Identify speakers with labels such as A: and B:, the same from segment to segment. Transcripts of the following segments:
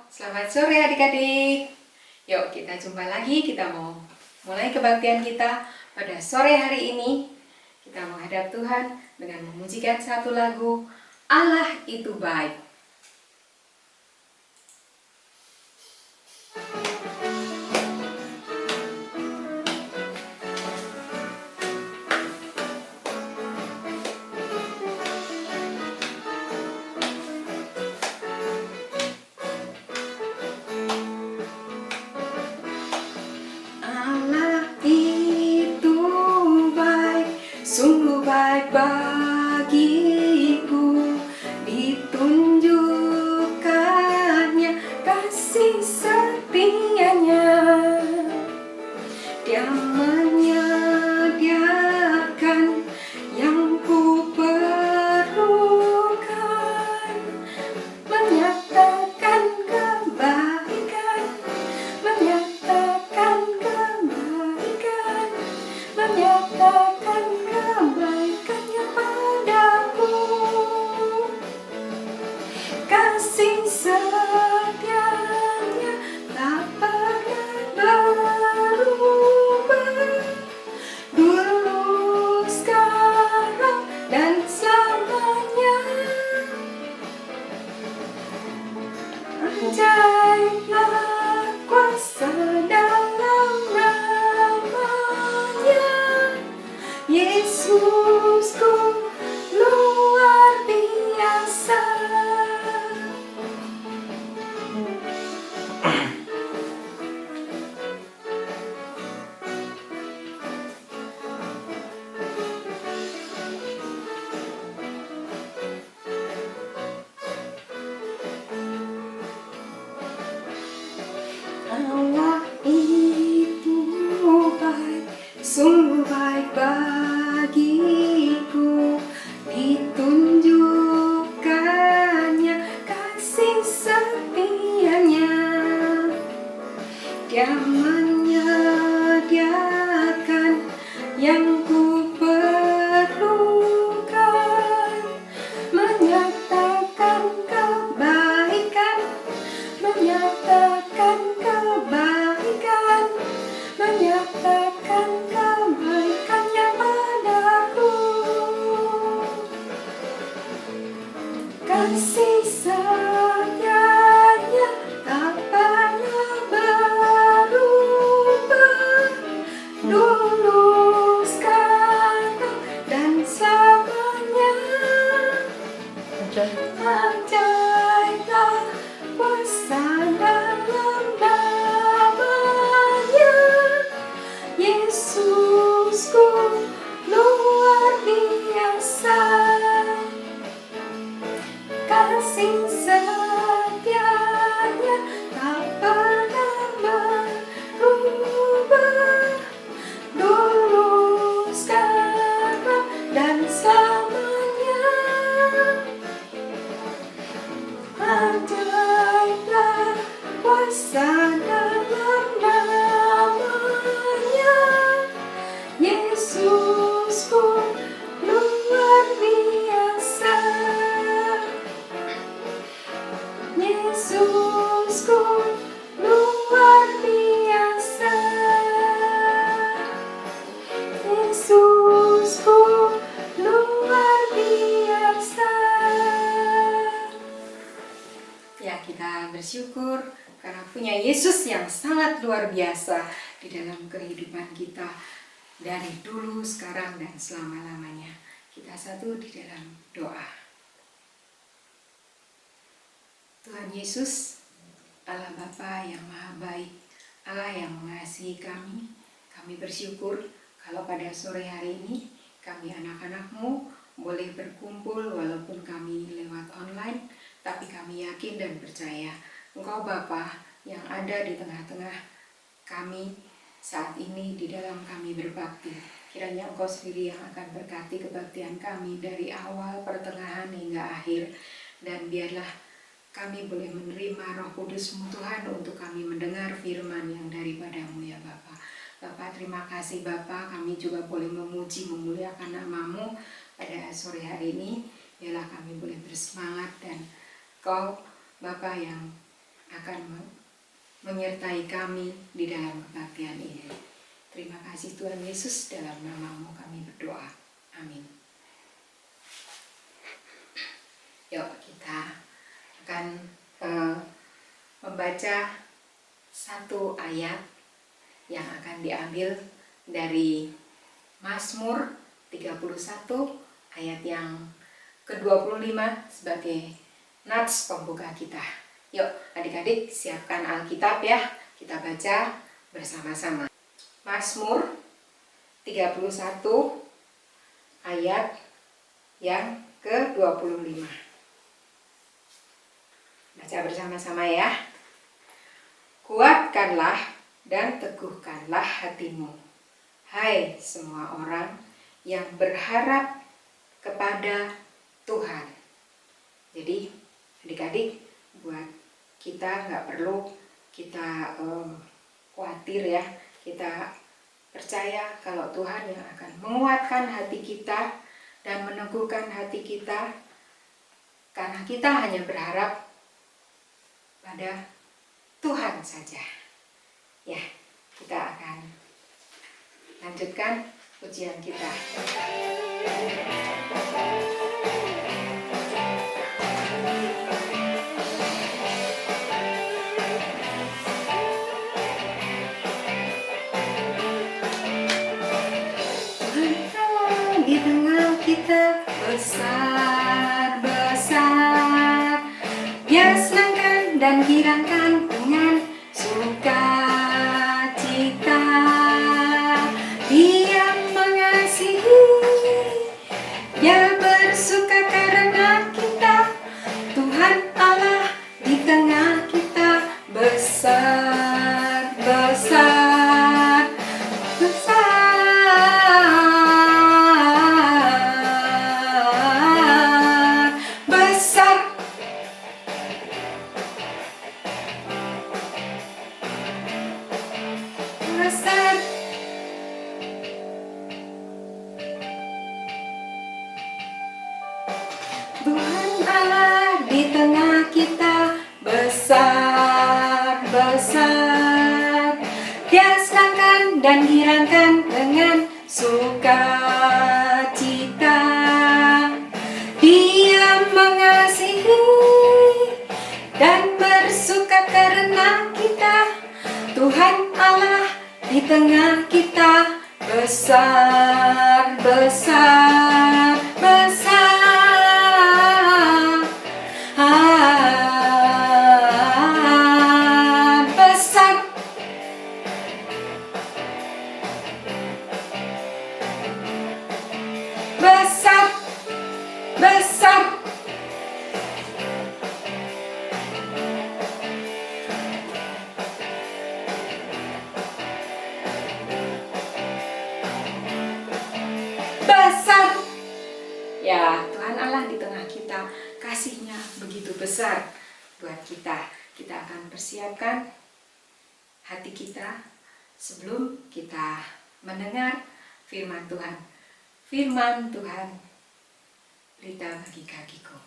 A: Selamat sore adik-adik. Yuk kita jumpa lagi, kita mau mulai kebaktian kita pada sore hari ini. Kita menghadap Tuhan dengan memujikan satu lagu, Allah itu baik. Sungguh baik bagiku, ditunjukkannya kasih setianya. Dia menyediakan yang ku perlukan, menyatakan kebaikan, menyatakan kebaikan, menyatakan kebaikannya padaku. Kasih setianya tak pernah berubah, dulu, sekarang, dan selamanya. Ajaiblah kuasa dalam namanya, Yesusku luar biasa. Allah itu baik, sungguh baik bagiku, ditunjukkannya kasih setianya. Dia menyediakan yang ku perlukan, menyatakan kebaikan, menyatakan kebaikan, menyatakan kebaikannya padaku. Kasih setianya tak pernah berubah, dulu, sekarang, dan selamanya. Ajaiblah kuasa dalam namanya, Yesusku luar biasa. Kasih setianya tak pernah berubah, dulu, sekarang, dan selamanya. Ajaiblah kuasa dalam namanya, Yesusku luar biasa. Yesusku luar biasa. Yesusku luar biasa. Ya, kita bersyukur karena punya Yesus yang sangat luar biasa. di dalam kehidupan kita dari dulu, sekarang, dan selama-lamanya. Kita satu di dalam doa. Tuhan Yesus, Allah Bapa yang Maha Baik, Allah yang mengasihi kami bersyukur kalau pada sore hari ini kami anak-anak-Mu boleh berkumpul walaupun kami lewat online, tapi kami yakin dan percaya Engkau Bapa yang ada di tengah-tengah kami saat ini di dalam kami berbakti. Kiranya Engkau sendiri yang akan berkati kebaktian kami dari awal, pertengahan, hingga akhir. Dan biarlah kami boleh menerima Roh Kudus-Mu Tuhan untuk kami mendengar firman yang daripada-Mu ya Bapa. Bapa, terima kasih Bapa, kami juga boleh memuji, memuliakan nama-Mu pada sore hari ini. Biarlah kami boleh bersemangat dan Kau Bapa yang akan menyertai kami di dalam kebaktian ini. Terima kasih Tuhan Yesus, dalam nama-Mu kami berdoa. Amin. Yuk kita akan membaca satu ayat yang akan diambil dari Mazmur 31 ayat yang ke-25 sebagai nats pembuka kita. Yuk adik-adik siapkan Alkitab ya, kita baca bersama-sama. Mazmur 31 ayat yang ke-25. Baca bersama-sama ya. Kuatkanlah dan teguhkanlah hatimu, hai semua orang yang berharap kepada Tuhan. Jadi adik-adik, buat kita nggak perlu kita khawatir ya. Kita percaya kalau Tuhan yang akan menguatkan hati kita dan meneguhkan hati kita, karena kita hanya berharap pada Tuhan saja. Ya, kita akan lanjutkan ujian kita. Di tengah kita besar-besar, Dia senangkan dan girangkan dengan sukacita. Dia mengasihi, Dia bersuka karena kita. Tuhan Allah di tengah kita besar-besar, Tuhan Allah di tengah kita besar-besar. Dia senangkan dan girangkan dengan sukacita. Dia mengasihi dan bersuka karena kita. Tuhan Allah di tengah kita besar-besar, besar. Besar, besar. Besar. Ya, Tuhan Allah di tengah kita, kasih-Nya begitu besar buat kita. Kita akan persiapkan hati kita sebelum kita mendengar firman Tuhan. Firman Tuhan, berita bagi kakiku.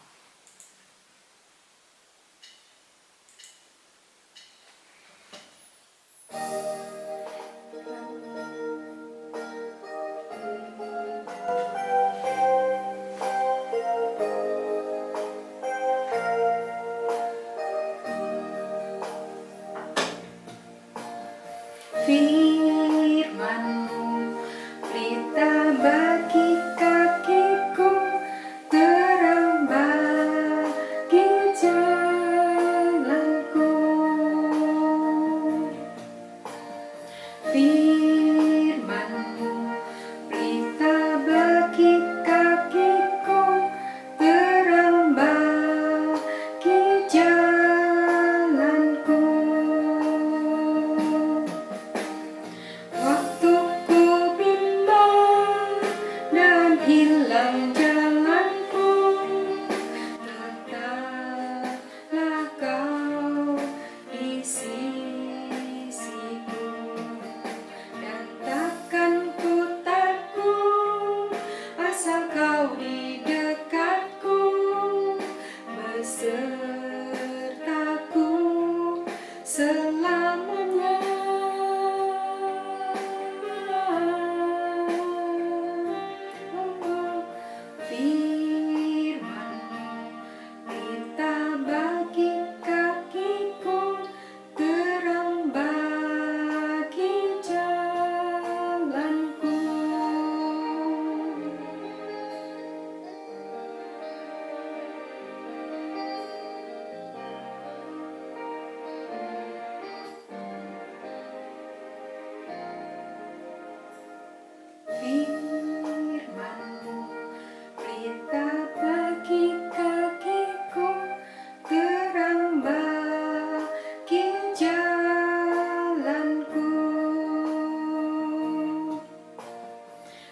A: Firman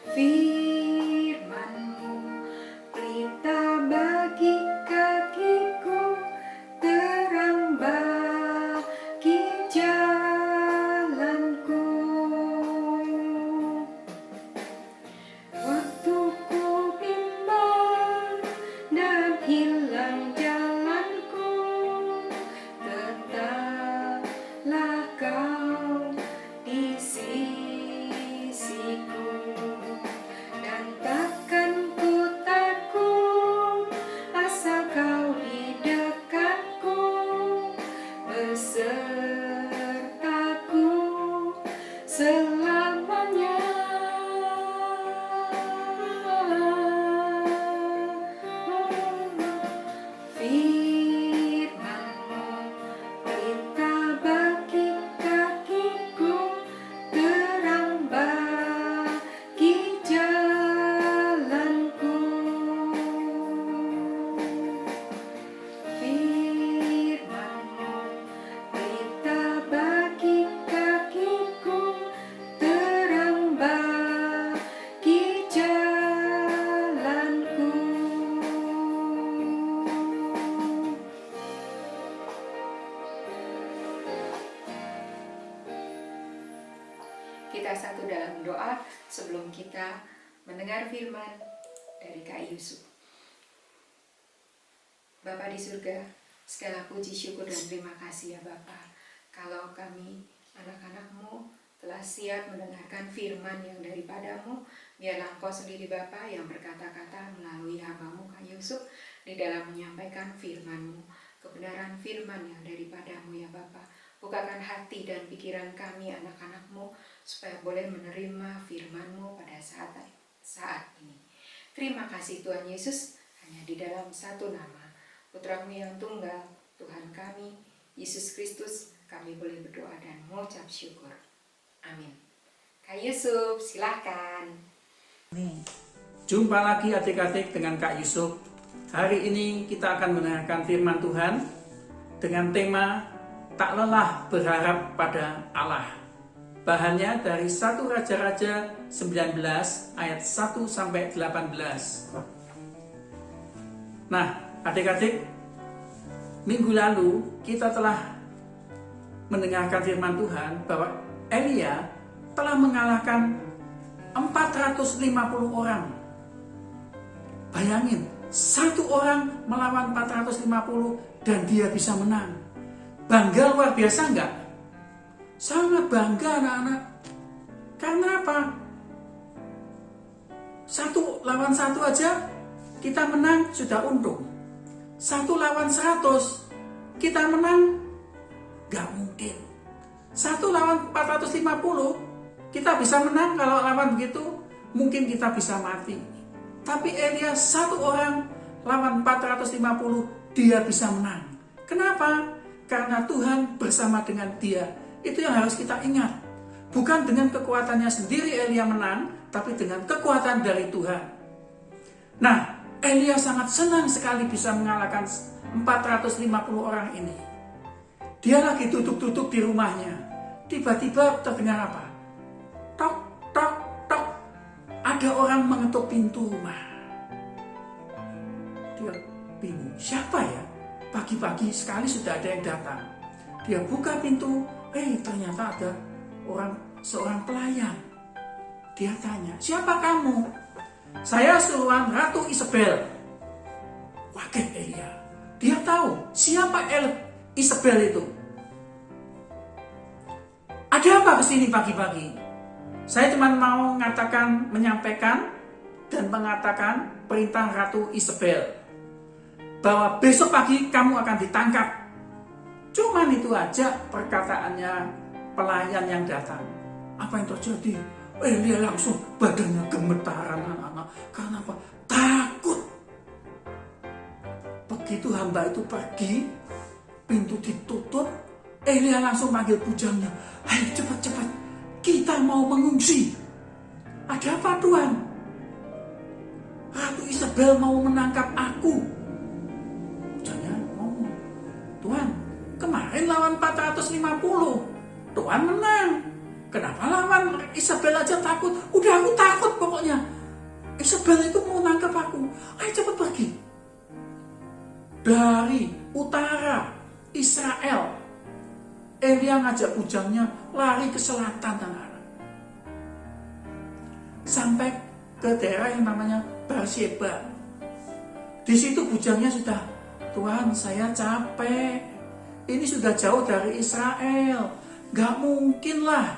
A: Firman-Mu pelita bagi kakiku, terang bagi jalanku. Waktu ku bimbang dan hilang jalanku, tetaplah Kau di sisiku. Dan takkan ku takut asal Kau di dekatku, besertaku selamanya. Firman-Mu pelita bagi kakiku, terang bagi jalanku. Firman-Mu pelita bagi kakiku, terang bagi jalanku. Kita satu dalam doa sebelum kita mendengar firman dari Kak Yusuf. Bapa di surga, segala puji, syukur, dan terima kasih ya Bapa. Kalau kami anak-anak-Mu telah siap mendengarkan firman yang daripada-Mu, biarlah Engkau sendiri Bapa yang berkata-kata melalui hamba-Mu Kak Yusuf di dalam menyampaikan firman-Mu, kebenaran firman yang daripada-Mu ya Bapa. Bukakan hati dan pikiran kami anak-anak-Mu supaya boleh menerima firman-Mu pada saat ini. Terima kasih Tuhan Yesus, hanya di dalam satu nama Putra-Mu yang tunggal, Tuhan kami, Yesus Kristus, kami boleh berdoa dan mengucap syukur. Amin. Kak Yusuf, silahkan.
B: Jumpa lagi adik-adik dengan Kak Yusuf. Hari ini kita akan mendengarkan firman Tuhan dengan tema tak lelah berharap pada Allah. Bahannya dari 1 Raja-Raja 19 ayat 1 sampai 18. Nah, adik-adik, minggu lalu kita telah mendengarkan firman Tuhan bahwa Elia telah mengalahkan 450 orang. Bayangin, satu orang melawan 450 dan dia bisa menang. Bangga luar biasa enggak? Sangat bangga anak-anak. Karena apa? Satu lawan satu aja kita menang sudah untung. 1 lawan 100 kita menang gak mungkin. 1 lawan 450 kita bisa menang. Kalau lawan begitu mungkin kita bisa mati. Tapi Elia 1 orang lawan 450 dia bisa menang. Kenapa? Karena Tuhan bersama dengan dia. Itu yang harus kita ingat. Bukan dengan kekuatannya sendiri Elia menang, tapi dengan kekuatan dari Tuhan. Nah, Elia sangat senang sekali bisa mengalahkan 450 orang ini. Dia lagi duduk-duduk di rumahnya. Tiba-tiba terdengar apa? Tok, tok, tok. Ada orang mengetuk pintu rumah. Dia bingung, siapa ya? Pagi-pagi sekali sudah ada yang datang. Dia buka pintu, ternyata ada seorang pelayan. Dia tanya, siapa kamu? Saya suruhan Ratu Isabel. Kaget Elia. Dia tahu siapa Isabel itu. Ada apa kesini pagi-pagi? Saya cuma mau menyampaikan dan mengatakan perintah Ratu Isabel bahwa besok pagi kamu akan ditangkap. Cuman itu aja perkataannya pelayan yang datang. Apa yang terjadi? Elia langsung badannya gemetaran anak-anak. Karena apa? Takut. Begitu hamba itu pergi, pintu ditutup, Elia langsung panggil bujangnya. Ayo cepat-cepat, kita mau mengungsi. Ada apa Tuhan? Ratu Isabel mau menangkap aku. Bujangnya ngomong, Tuhan, kemarin lawan 450, Tuhan menang. Kenapa lawan Isabel aja takut? Udah aku takut pokoknya. dari utara Israel. Elia ngajak bujangnya lari ke selatan, anak-anak. Sampai ke daerah yang namanya Beersheba. Di situ bujangnya sudah, Tuhan, saya capek. Ini sudah jauh dari Israel. Gak mungkin lah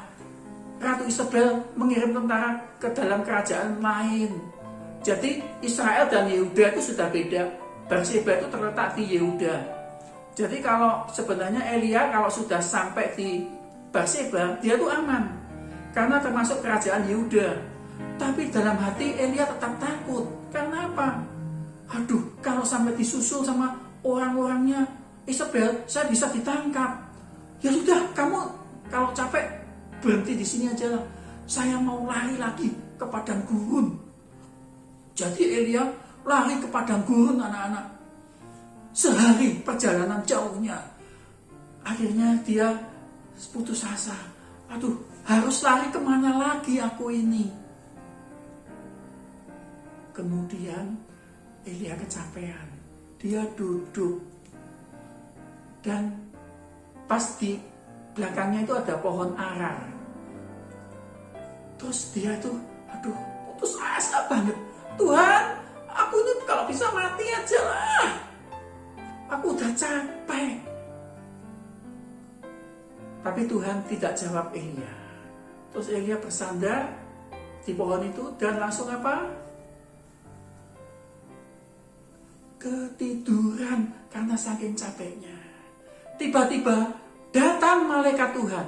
B: Ratu Isabel mengirim tentara ke dalam kerajaan lain. Jadi Israel dan Yehuda itu sudah beda. Beersheba itu terletak di Yehuda. Jadi kalau sebenarnya Elia kalau sudah sampai di Beersheba, dia tuh aman. Karena termasuk kerajaan Yehuda. Tapi dalam hati Elia tetap takut. Karena apa? Aduh, kalau sampai disusul sama orang-orangnya Isabel, saya bisa ditangkap. Ya sudah, kamu kalau capek berhenti di sini aja lah. Saya mau lari lagi ke padang gurun. Jadi Elia lari ke padang gurun, anak-anak. Sehari perjalanan jauhnya. Akhirnya dia putus asa. Aduh, harus lari kemana lagi aku ini? Kemudian Elia kecapean. Dia duduk. Dan pas di belakangnya itu ada pohon arar. Terus dia tuh, aduh, putus asa banget. Tuhan, aku ini kalau bisa mati aja lah. Aku udah capek. Tapi Tuhan tidak jawab Elia. Terus Elia bersandar di pohon itu dan langsung apa? Ketiduran karena saking capeknya. Tiba-tiba datang malaikat Tuhan.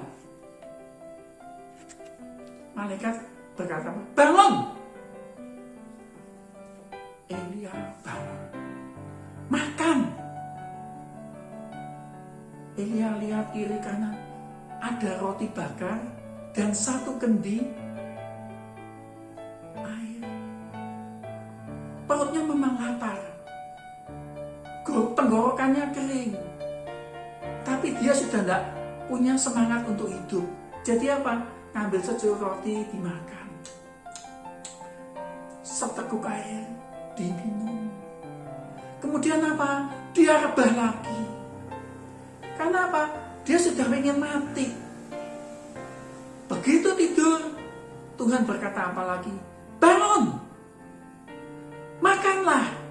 B: Malaikat berkata, bangun! Elia bangun. Makan! Elia lihat kiri kanan. Ada roti bakar dan satu kendi air. Perutnya memang lapar. Tenggorokannya kering. Tapi dia sudah tidak punya semangat untuk hidup. Jadi apa? Ngambil secuk roti dimakan. Seteguk air diminum. Kemudian apa? Dia rebah lagi. Karena apa? Dia sudah ingin mati. Begitu tidur, Tuhan berkata apa lagi? Bangun! Makanlah!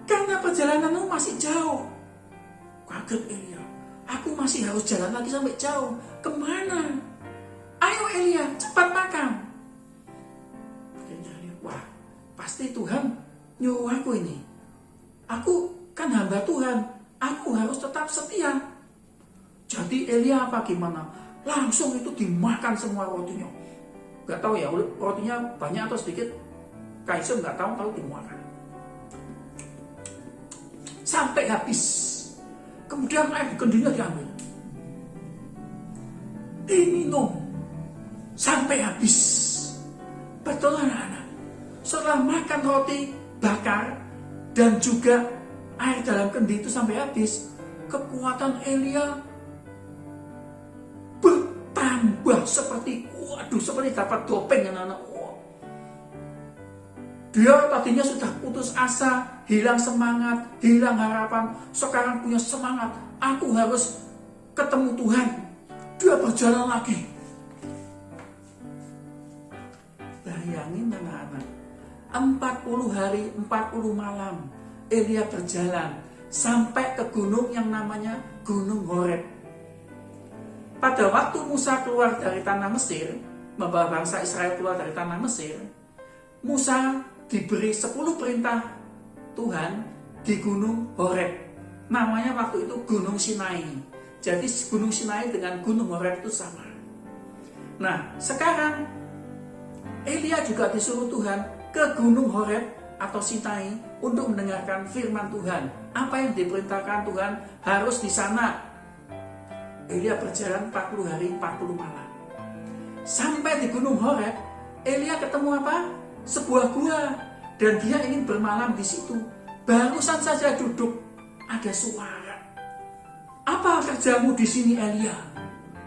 B: Karena perjalananmu masih jauh. Kaget Elia. Aku masih harus jalan lagi sampai jauh. Kemana? Ayo Elia, cepat makan. Akhirnya Elia, wah, pasti Tuhan nyuruh aku ini. Aku kan hamba Tuhan. Aku harus tetap setia. Jadi Elia apa gimana? Langsung itu dimakan semua rotinya. Gak tahu ya, rotinya banyak atau sedikit. Kaisem gak tahu dimakan. Sampai habis. Kemudian air kendinya diambil. Diminum. Sampai habis. Betul anak-anak. Setelah makan roti bakar dan juga air dalam kendi itu sampai habis, kekuatan Elia bertambah seperti dapat dopeng anak-anak. Dia tadinya sudah putus asa, hilang semangat, hilang harapan. Sekarang punya semangat. Aku harus ketemu Tuhan. Dia berjalan lagi. Bayangin anak-anak. 40 hari, 40 malam. Elia berjalan sampai ke gunung yang namanya Gunung Horeb. Pada waktu Musa keluar dari tanah Mesir, membawa bangsa Israel keluar dari tanah Mesir, Musa diberi 10 perintah Tuhan di Gunung Horeb. Namanya waktu itu Gunung Sinai. Jadi Gunung Sinai dengan Gunung Horeb itu sama. Nah, sekarang Elia juga disuruh Tuhan ke Gunung Horeb atau Sinai untuk mendengarkan firman Tuhan. Apa yang diperintahkan Tuhan harus di sana. Elia berjalan 40 hari 40 malam. Sampai di Gunung Horeb, Elia ketemu apa? Sebuah gua, dan dia ingin bermalam di situ. Barusan saja duduk, ada suara. Apa kerjamu di sini, Elia?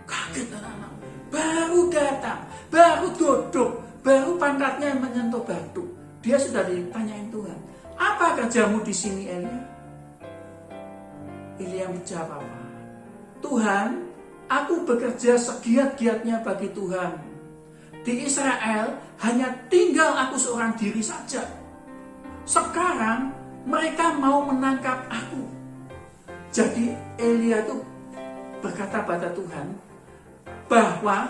B: Kaget anak-anak. Baru datang, baru duduk, baru pantatnya menyentuh batu. Dia sudah ditanyain Tuhan. Apa kerjamu di sini, Elia? Elia menjawab apa? Tuhan, aku bekerja segiat-giatnya bagi Tuhan. Di Israel hanya tinggal aku seorang diri saja. Sekarang mereka mau menangkap aku. Jadi Elia itu berkata pada Tuhan bahwa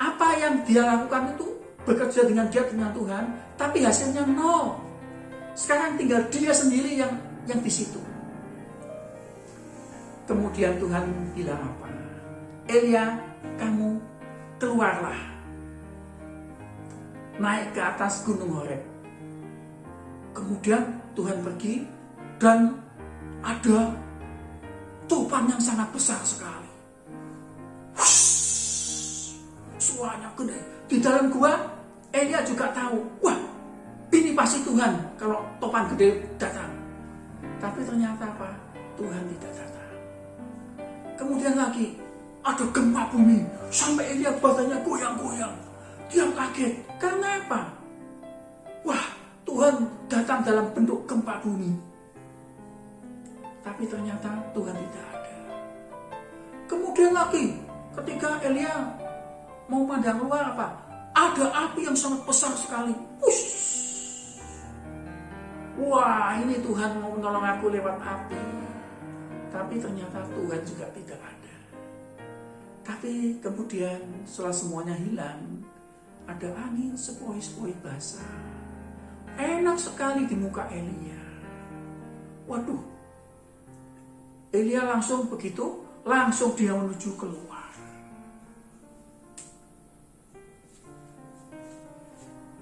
B: apa yang dia lakukan itu bekerja dengan giat dengan Tuhan, tapi hasilnya nol. Sekarang tinggal dia sendiri yang di situ. Kemudian Tuhan bilang apa? Elia, kamu keluarlah, naik ke atas gunung Horeb. Kemudian Tuhan pergi dan ada topan yang sangat besar sekali. Suaranya gede. Di dalam gua, Elia juga tahu, wah, ini pasti Tuhan kalau topan gede datang. Tapi ternyata apa? Tuhan tidak datang. Kemudian lagi ada gempa bumi sampai Elia badannya goyang-goyang. Dia kaget. Karena apa? Wah, Tuhan datang dalam bentuk gempa bumi. Tapi ternyata Tuhan tidak ada. Kemudian lagi ketika Elia mau pandang luar apa? Ada api yang sangat besar sekali. Push. Wah, ini Tuhan mau menolong aku lewat api. Tapi ternyata Tuhan juga tidak ada. Tapi kemudian setelah semuanya hilang, ada angin sepoi-sepoi basah. Enak sekali di muka Elia. Waduh, Elia langsung dia menuju keluar.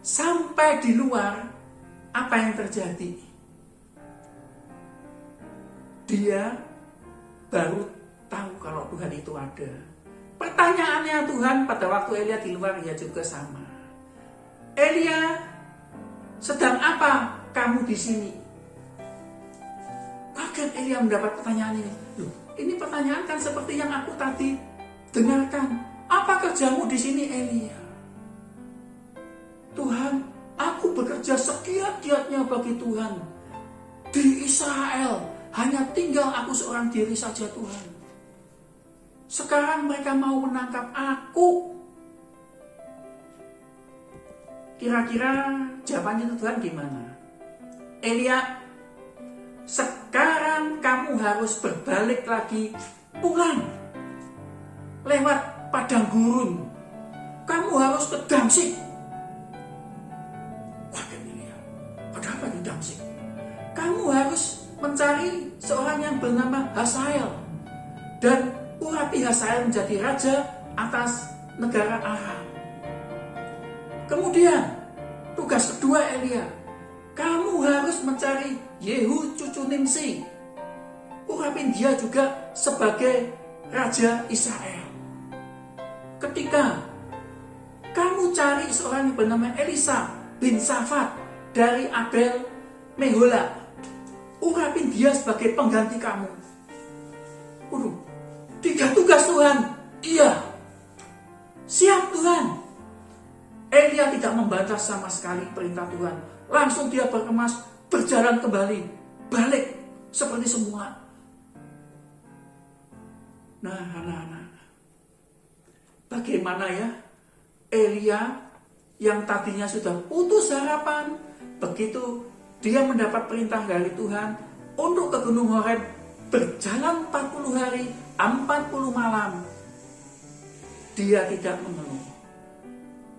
B: Sampai di luar, apa yang terjadi? Dia baru tahu kalau Tuhan itu ada. Pertanyaannya Tuhan pada waktu Elia di luar ya juga sama. Elia, sedang apa kamu di sini? Kaget Elia mendapat pertanyaan ini. Loh, ini pertanyaan kan seperti yang aku tadi dengarkan. Apa kerjamu di sini, Elia? Tuhan, aku bekerja segiat-giatnya bagi Tuhan. Di Israel hanya tinggal aku seorang diri saja, Tuhan. Sekarang mereka mau menangkap aku. Kira-kira jawabannya Tuhan gimana? Elia, sekarang kamu harus berbalik lagi pulang lewat padang gurun. Kamu harus ke Damsyik. Wah, Elia, ada apa di Damsyik? Kamu harus mencari seorang yang bernama Hazael dan urapi Hazael menjadi raja atas negara Aram. Kemudian tugas kedua Elia, kamu harus mencari Yehu cucu Nimsi. Urapin dia juga sebagai raja Israel. Ketika kamu cari seorang yang bernama Elisa bin Safat dari Abel Mehola, urapin dia sebagai pengganti kamu. 3 tugas Tuhan. Iya, siap Tuhan. Elia tidak membantah sama sekali perintah Tuhan. Langsung dia berkemas, berjalan kembali, balik seperti semula. Nah, anak-anak, bagaimana ya Elia yang tadinya sudah putus harapan, begitu dia mendapat perintah dari Tuhan untuk ke Gunung Horeb, berjalan 40 hari, 40 malam. Dia tidak mengeluh.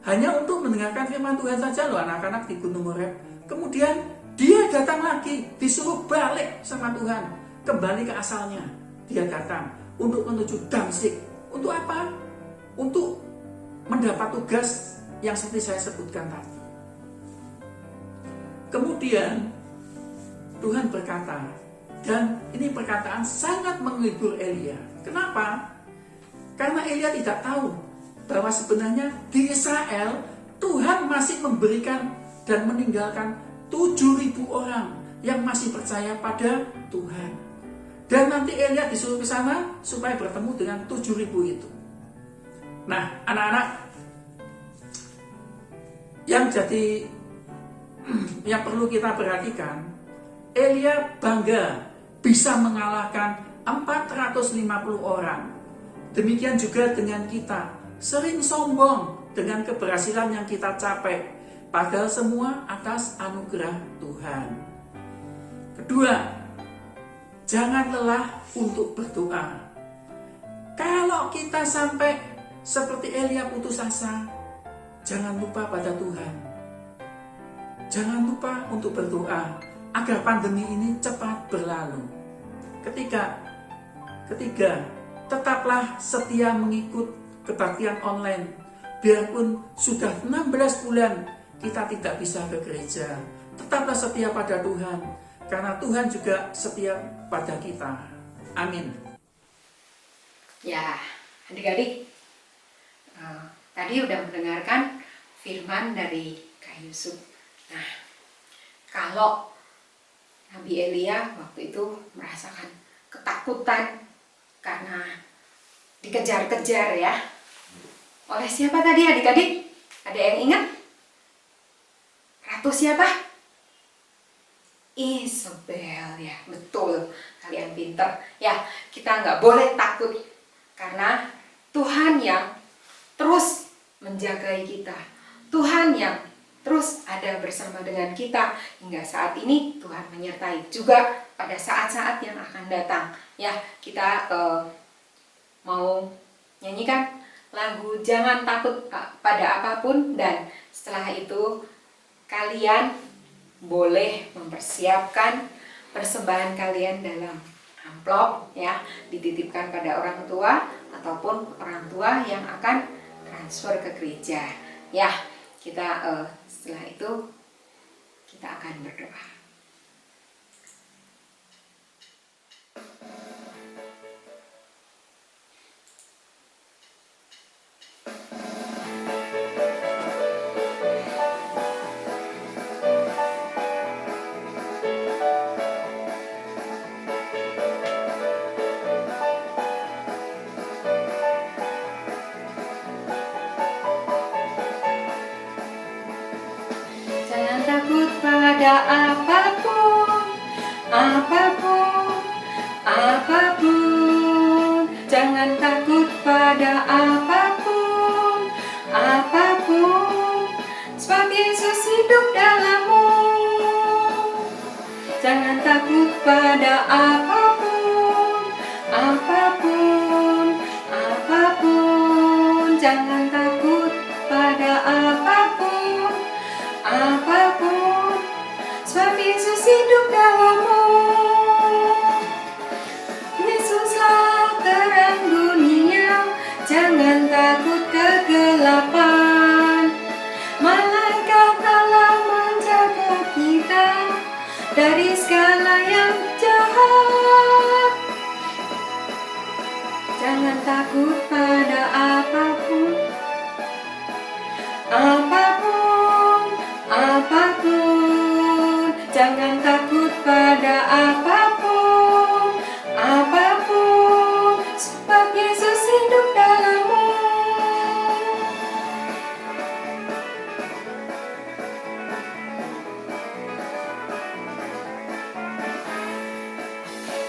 B: Hanya untuk mendengarkan firman Tuhan saja loh anak-anak di Gunung Horeb. Kemudian dia datang lagi, disuruh balik sama Tuhan, kembali ke asalnya. Dia datang untuk menuju Damsyik. Untuk apa? Untuk mendapat tugas yang seperti saya sebutkan tadi. Kemudian Tuhan berkata, dan ini perkataan sangat menghibur Elia. Kenapa? Karena Elia tidak tahu bahwa sebenarnya di Israel Tuhan masih memberikan dan meninggalkan 7.000 orang yang masih percaya pada Tuhan. Dan nanti Elia disuruh ke sana supaya bertemu dengan 7.000 itu. Nah, anak-anak, yang perlu kita perhatikan, Elia bangga bisa mengalahkan 450 orang. Demikian juga dengan kita, sering sombong dengan keberhasilan yang kita capai, padahal semua atas anugerah Tuhan. Kedua, jangan lelah untuk berdoa. Kalau kita sampai seperti Elia putus asa, jangan lupa pada Tuhan. Jangan lupa untuk berdoa agar pandemi ini cepat berlalu. Ketiga, tetaplah setia mengikut kebaktian online. Biarpun sudah 16 bulan kita tidak bisa ke gereja, tetaplah setia pada Tuhan, karena Tuhan juga setia pada kita. Amin.
A: Ya, adik-adik, tadi udah mendengarkan firman dari Kak Yusuf. Nah, kalau Nabi Elia waktu itu merasakan ketakutan karena dikejar-kejar ya. Oleh siapa tadi adik-adik? Ada yang ingat? Ratu siapa? Isabel ya, betul. Kalian pinter. Ya, kita nggak boleh takut karena Tuhan yang terus menjagai kita. Tuhan yang terus ada bersama dengan kita hingga saat ini. Tuhan menyertai juga pada saat-saat yang akan datang. Ya, kita mau nyanyikan lagu Jangan Takut Pada Apapun, dan setelah itu kalian boleh mempersiapkan persembahan kalian dalam amplop ya, dititipkan pada orang tua ataupun orang tua yang akan transfer ke gereja. Ya, kita setelah itu kita akan berdoa. Jangan takut pada apapun, apapun, apapun. Jangan takut pada apapun, apapun. Sebab Yesus hidup dalammu. Jangan takut pada apapun, apapun, apapun. Jangan takut pada apapun, apapun, sebab Yesus hidup dalammu. Yesuslah terang dunia, jangan takut kegelapan. Malaikat Allah menjaga kita dari segala yang jahat. Jangan takut pada apapun, apapun, apapun. Jangan takut pada apapun, apapun, sebab Yesus hidup dalammu.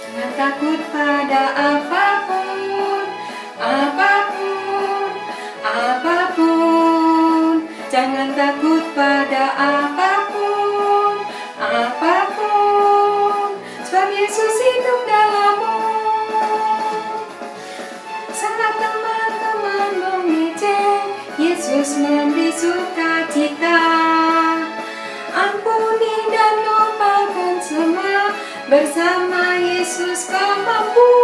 A: Jangan takut pada apapun, apapun, apapun. Jangan takut pada apapun, apapun, sebab Yesus hidup dalammu. Saat teman-teman mengejek, Yesus memberi sukacita. Ampuni dan lupakan semua, bersama Yesus kau mampu.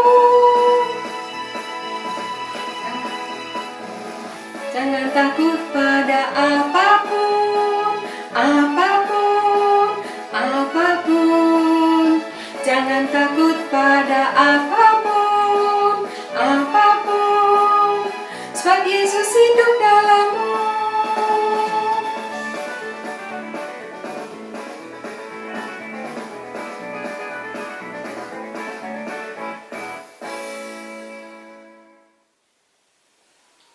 A: Jangan takut pada apapun, apapun, apapun. Jangan takut pada apapun, apapun, sebab Yesus hidup dalammu.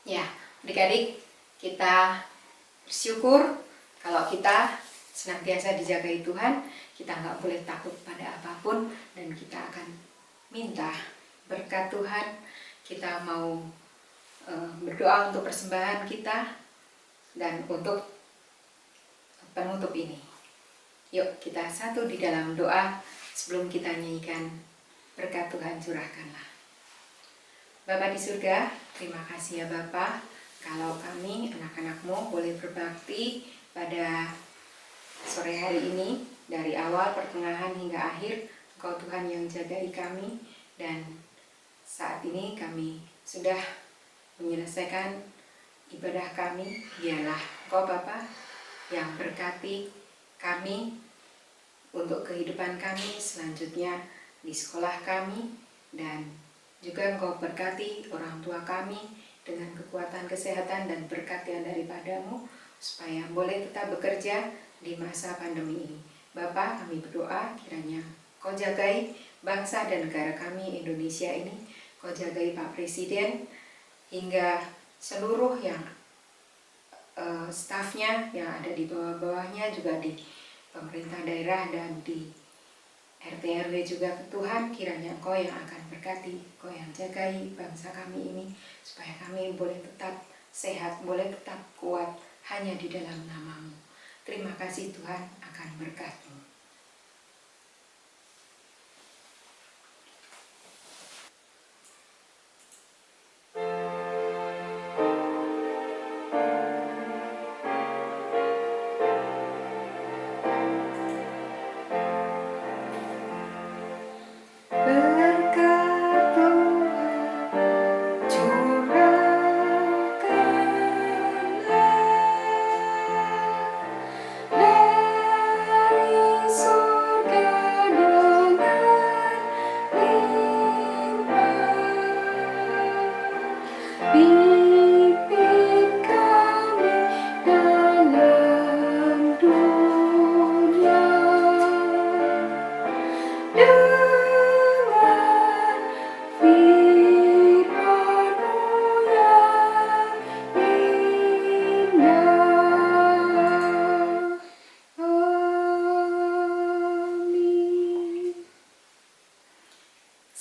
A: Ya, adik-adik, kita bersyukur kalau kita senantiasa dijagai Tuhan. Kita nggak boleh takut pada apapun, dan kita akan minta berkat Tuhan. Kita mau berdoa untuk persembahan kita dan untuk penutup ini. Yuk kita satu di dalam doa sebelum kita nyanyikan berkat Tuhan curahkanlah. Bapa di surga, terima kasih ya Bapa, kalau kami anak-anak-Mu boleh berbakti pada sore hari ini, dari awal, pertengahan hingga akhir. Engkau Tuhan yang jagai kami, dan saat ini kami sudah menyelesaikan ibadah kami. Biarlah Engkau Bapa yang berkati kami untuk kehidupan kami selanjutnya di sekolah kami, dan juga Engkau berkati orang tua kami dengan kekuatan kesehatan dan berkat yang daripada-Mu, supaya boleh tetap bekerja di masa pandemi ini. Bapa, kami berdoa kiranya Kau jagai bangsa dan negara kami Indonesia ini. Kau jagai Pak Presiden hingga seluruh yang stafnya yang ada di bawah-bawahnya, juga di pemerintah daerah dan di RT RW juga. Tuhan, kiranya Engkau yang akan berkati, Engkau yang jagai bangsa kami ini, supaya kami boleh tetap sehat, boleh tetap kuat hanya di dalam nama-Mu. Terima kasih Tuhan akan berkat-Mu.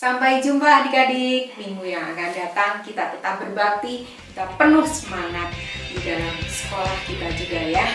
A: Sampai jumpa adik-adik minggu yang akan datang. Kita tetap berbakti, kita penuh semangat di dalam sekolah kita juga ya.